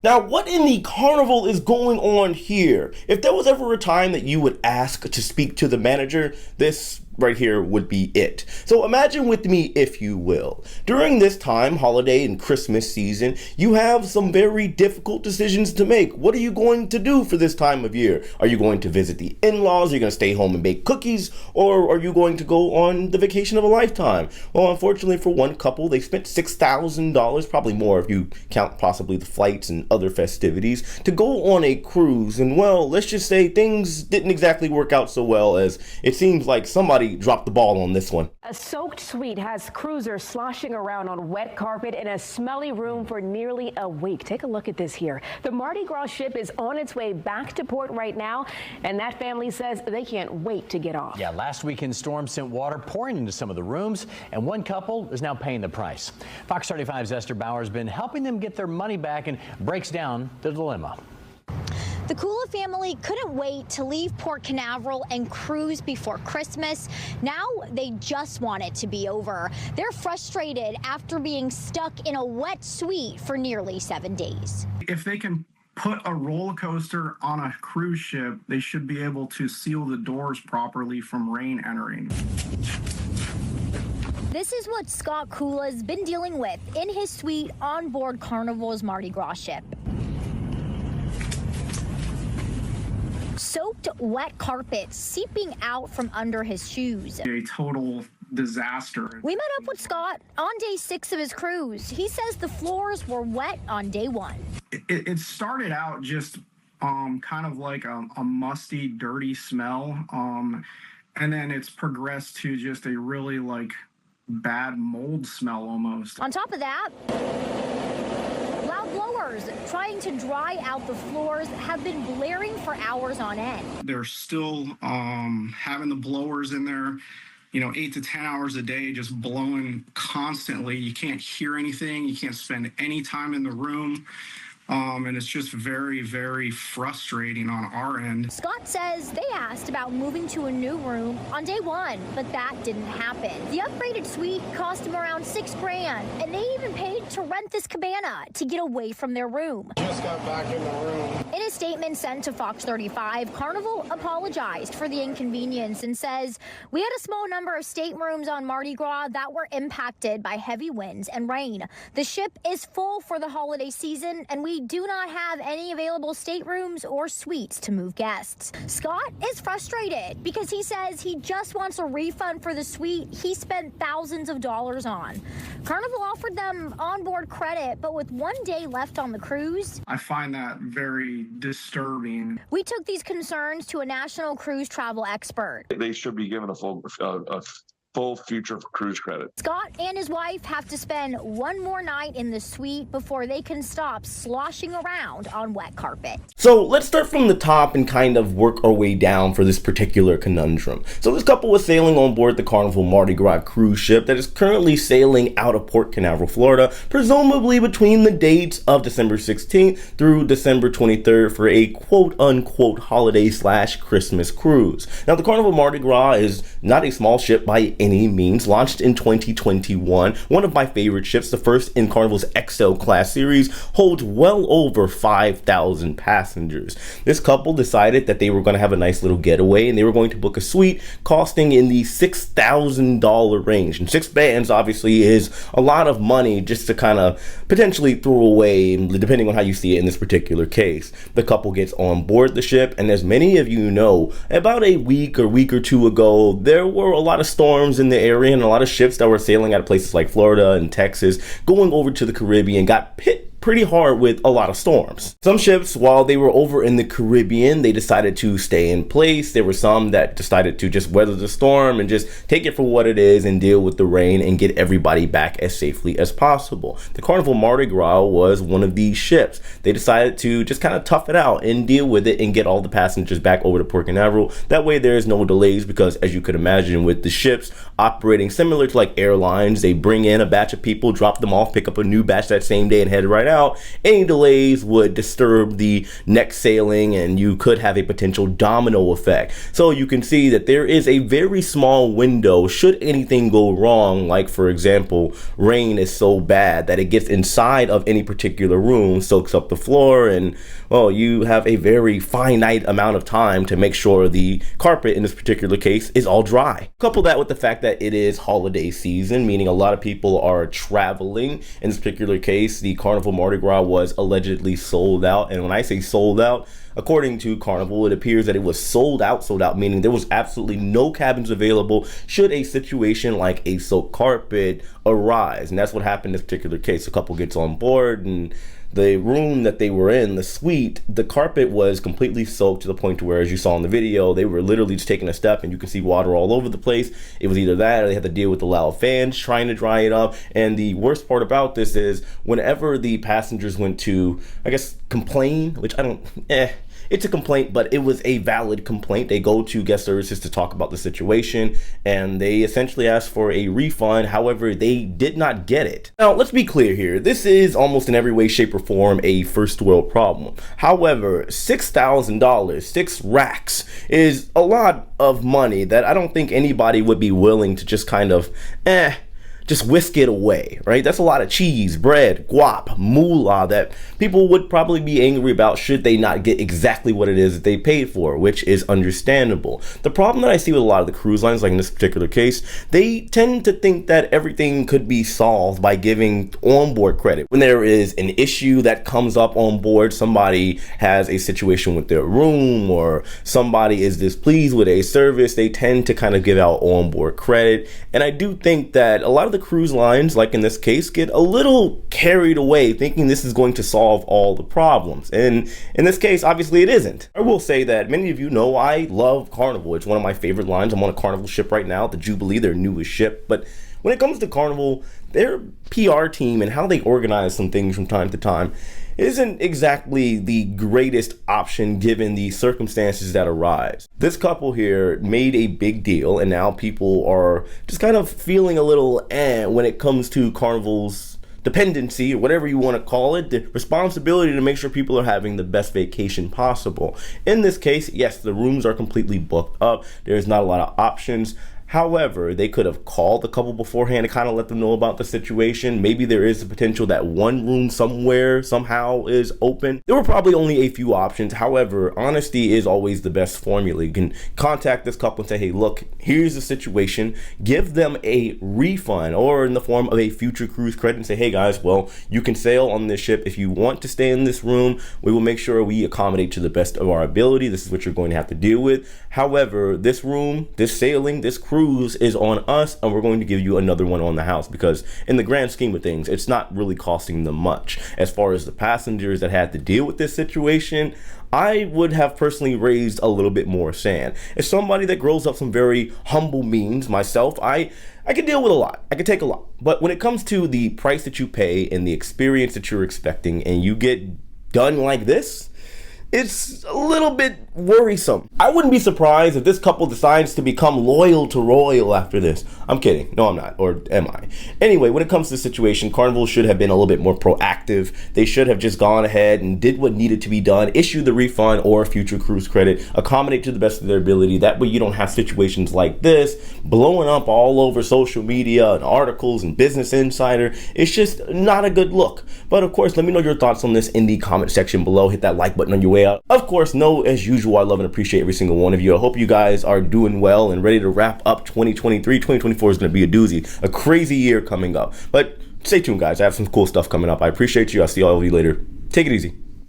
Now, what in the carnival is going on here? If there was ever a time that you would ask to speak to the manager, this right here would be it. So imagine with me, if you will. During this time, holiday and Christmas season, you have some very difficult decisions to make. What are you going to do for this time of year? Are you going to visit the in-laws? Are you going to stay home and bake cookies? Or are you going to go on the vacation of a lifetime? Well, unfortunately for one couple, they spent $6,000, probably more if you count possibly the flights and other festivities, to go on a cruise. And well, let's just say things didn't exactly work out so well, as it seems like somebody dropped the ball on this one. A soaked suite has cruisers sloshing around on wet carpet in a smelly room for nearly a week. Take a look at this here. The Mardi Gras ship is on its way back to port right now, and that family says they can't wait to get off. Yeah, last weekend's storm sent water pouring into some of the rooms, and one couple is now paying the price. Fox 35's Esther Bauer has been helping them get their money back and breaks down the dilemma. The Kula family couldn't wait to leave Port Canaveral and cruise before Christmas. Now they just want it to be over. They're frustrated after being stuck in a wet suite for nearly 7 days. If they can put a roller coaster on a cruise ship, they should be able to seal the doors properly from rain entering. This is what Scott Kula's been dealing with in his suite on board Carnival's Mardi Gras ship. Soaked wet carpet seeping out from under his shoes. A total disaster. We met up with Scott on day 6 of his cruise. He says the floors were wet on day 1. It started out just kind of like a musty, dirty smell. And then it's progressed to just a really like bad mold smell almost. On top of that, loud blowers trying to dry out the floors have been blaring for hours on end. They're still having the blowers in there, 8 to 10 hours a day, just blowing constantly. You can't hear anything. You can't spend any time in the room. And it's just very, very frustrating on our end. Scott says they asked about moving to a new room on day 1, but that didn't happen. The upgraded suite cost him around $6,000, and they even paid to rent this cabana to get away from their room. Just got back in the room. In a statement sent to Fox 35, Carnival apologized for the inconvenience and says, "We had a small number of staterooms on Mardi Gras that were impacted by heavy winds and rain. The ship is full for the holiday season, and we do not have any available staterooms or suites to move guests." Scott is frustrated because he says he just wants a refund for the suite he spent thousands of dollars on. Carnival offered them onboard credit, but with 1 day left on the cruise, I find that very disturbing. we took these concerns to a national cruise travel expert. They should be given a full future cruise credit. Scott and his wife have to spend one more night in the suite before they can stop sloshing around on wet carpet. So let's start from the top and kind of work our way down for this particular conundrum. So this couple was sailing on board the Carnival Mardi Gras cruise ship that is currently sailing out of Port Canaveral, Florida, presumably between the dates of December 16th through December 23rd for a quote-unquote holiday/Christmas cruise. Now, the Carnival Mardi Gras is not a small ship by any means. Launched in 2021, one of my favorite ships, the first in Carnival's XL class series, holds well over 5,000 passengers. This couple decided that they were going to have a nice little getaway, and they were going to book a suite costing in the $6,000 range. And $6,000 obviously is a lot of money just to kind of potentially throw away, depending on how you see it in this particular case. The couple gets on board the ship, and as many of you know, about a week or two ago, there were a lot of storms in the area, and a lot of ships that were sailing out of places like Florida and Texas going over to the Caribbean got hit pretty hard with a lot of storms. Some ships, while they were over in the Caribbean, they decided to stay in place. There were some that decided to just weather the storm and just take it for what it is and deal with the rain and get everybody back as safely as possible. The Carnival Mardi Gras was one of these ships. They decided to just kind of tough it out and deal with it and get all the passengers back over to Port Canaveral. That way there's no delays, because as you could imagine, with the ships operating similar to like airlines, they bring in a batch of people, drop them off, pick up a new batch that same day and head right out, any delays would disturb the next sailing and you could have a potential domino effect. So you can see that there is a very small window should anything go wrong, like for example, rain is so bad that it gets inside of any particular room, soaks up the floor, and well, you have a very finite amount of time to make sure the carpet in this particular case is all dry. Couple that with the fact that it is holiday season, meaning a lot of people are traveling. In this particular case, the Carnival Mardi Gras was allegedly sold out, and when I say sold out, according to Carnival, it appears that it was sold out, meaning there was absolutely no cabins available should a situation like a soaked carpet arise. And that's what happened in this particular case. A couple gets on board, and the room that they were in, the suite, the carpet was completely soaked to the point to where, as you saw in the video, they were literally just taking a step and you can see water all over the place. It was either that or they had to deal with the loud fans trying to dry it up. And the worst part about this is whenever the passengers went to, I guess, complain, which I don't, it's a complaint, but it was a valid complaint. They go to guest services to talk about the situation, and they essentially asked for a refund. However, they did not get it. Now, let's be clear here. This is almost in every way, shape, or form a first world problem. However, $6,000, 6 racks, is a lot of money that I don't think anybody would be willing to just kind of, just whisk it away, right? That's a lot of cheese, bread, guap, moolah that people would probably be angry about should they not get exactly what it is that they paid for, which is understandable. The problem that I see with a lot of the cruise lines, like in this particular case, they tend to think that everything could be solved by giving onboard credit. When there is an issue that comes up on board, somebody has a situation with their room or somebody is displeased with a service, they tend to kind of give out onboard credit. And I do think that a lot of the cruise lines, like in this case, get a little carried away thinking this is going to solve all the problems. And in this case, obviously it isn't. I will say that many of you know I love Carnival. It's one of my favorite lines. I'm on a Carnival ship right now, the Jubilee, their newest ship. But when it comes to Carnival, their PR team and how they organize some things from time to time isn't exactly the greatest option given the circumstances that arise. This couple here made a big deal, and now people are just kind of feeling a little when it comes to Carnival's dependency, or whatever you want to call it, the responsibility to make sure people are having the best vacation possible. In this case, yes, the rooms are completely booked up. There's not a lot of options. However, they could have called the couple beforehand to kind of let them know about the situation. Maybe there is the potential that one room somewhere somehow is open. There were probably only a few options. However, honesty is always the best formula. You can contact this couple and say, hey, look, here's the situation. Give them a refund or in the form of a future cruise credit and say, hey guys, well, you can sail on this ship. If you want to stay in this room, we will make sure we accommodate to the best of our ability. This is what you're going to have to deal with. However, this room, this sailing, this cruise is on us, and we're going to give you another one on the house, because in the grand scheme of things, it's not really costing them much. As far as the passengers that had to deal with this situation, I would have personally raised a little bit more sand. As somebody that grows up some very humble means myself, I can deal with a lot. I can take a lot. But when it comes to the price that you pay and the experience that you're expecting, and you get done like this, it's a little bit worrisome. I wouldn't be surprised if this couple decides to become loyal to Royal after this. I'm kidding. No, I'm not. Or am I? Anyway, when it comes to the situation, Carnival should have been a little bit more proactive. They should have just gone ahead and did what needed to be done, issue the refund or future cruise credit, accommodate to the best of their ability. That way you don't have situations like this blowing up all over social media and articles and Business Insider. It's just not a good look. But of course, let me know your thoughts on this in the comment section below. Hit that like button on your way out. Of course, know as usual, I love and appreciate every single one of you. I hope you guys are doing well and ready to wrap up 2023. 2024 is going to be a doozy, a crazy year coming up. But stay tuned, guys. I have some cool stuff coming up. I appreciate you. I'll see all of you later. Take it easy.